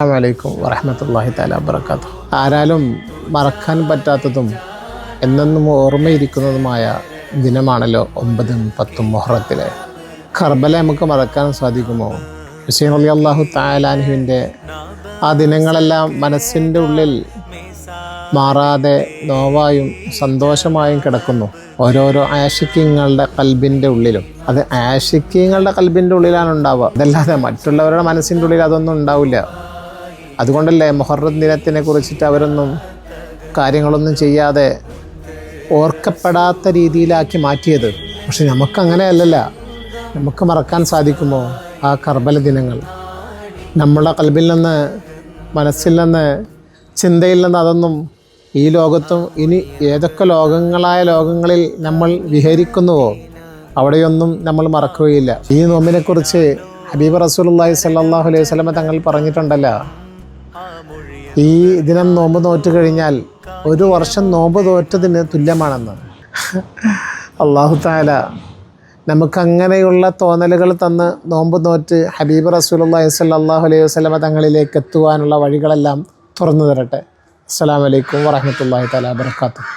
അസ്സലാമു വറഹ്മത്തുള്ളാഹി തആല വബറകാതുഹു. ആരാലും മറക്കാൻ പറ്റാത്തതും എന്നെന്നും ഓർമ്മയിരിക്കുന്നതുമായ ദിനമാണല്ലോ 9ഉം 10ഉം മുഹറത്തിലെ. കർബല നമുക്ക് മറക്കാൻ സാധിക്കുമോ? ഹുസൈൻ റളിയല്ലാഹു തആല അൻഹുവിൻ്റെ ആ ദിനങ്ങളെല്ലാം മനസ്സിൻ്റെ ഉള്ളിൽ മാറാതെ നോവായും സന്തോഷമായും കിടക്കുന്നു. ഓരോരോ ആശിക്യങ്ങളുടെ കൽബിൻ്റെ ഉള്ളിലും. അത് ആശിക്യങ്ങളുടെ കൽബിൻ്റെ ഉള്ളിലാണ് ഉണ്ടാവുക, അതല്ലാതെ മറ്റുള്ളവരുടെ മനസ്സിൻ്റെ ഉള്ളിൽ അതൊന്നും ഉണ്ടാവില്ല. അതുകൊണ്ടല്ലേ മുഹറം ദിനത്തിനെ കുറിച്ചിട്ട് അവരൊന്നും കാര്യങ്ങളൊന്നും ചെയ്യാതെ ഓർക്കപ്പെടാത്ത രീതിയിലാക്കി മാറ്റിയത്. പക്ഷെ നമുക്കങ്ങനെയല്ലല്ല. നമുക്ക് മറക്കാൻ സാധിക്കുമോ ആ കർബല ദിനങ്ങൾ? നമ്മളെ കൽബിൽ നിന്ന്, മനസ്സിൽ നിന്ന്, ചിന്തയിൽ നിന്ന് അതൊന്നും ഈ ലോകത്തും ഇനി ഏതൊക്കെ ലോകങ്ങളിൽ നമ്മൾ വിഹരിക്കുന്നുവോ അവിടെയൊന്നും നമ്മൾ മറക്കുകയില്ല. ഈ നോമ്പിനെക്കുറിച്ച് ഹബീബ് റസൂലുള്ളാഹി സ്വല്ലല്ലാഹു അലൈഹി വസല്ലം തങ്ങൾ പറഞ്ഞിട്ടുണ്ടല്ലോ, ഈ ദിനം നോമ്പ് നോറ്റ് കഴിഞ്ഞാൽ 1 വർഷം നോമ്പ് തോറ്റതിന് തുല്യമാണെന്ന്. അല്ലാഹു തആല നമുക്കങ്ങനെയുള്ള തോന്നലുകൾ തന്ന് നോമ്പ് നോറ്റ് ഹബീബ് റസൂലുള്ളാഹി സ്വല്ലല്ലാഹു അലൈഹി വസല്ലം തങ്ങളിലേക്ക് എത്തുവാനുള്ള വഴികളെല്ലാം തുറന്നു തരട്ടെ. അസ്സലാമു അലൈക്കും വറഹ്മത്തുള്ളാഹി തആല വബറകാതുഹു.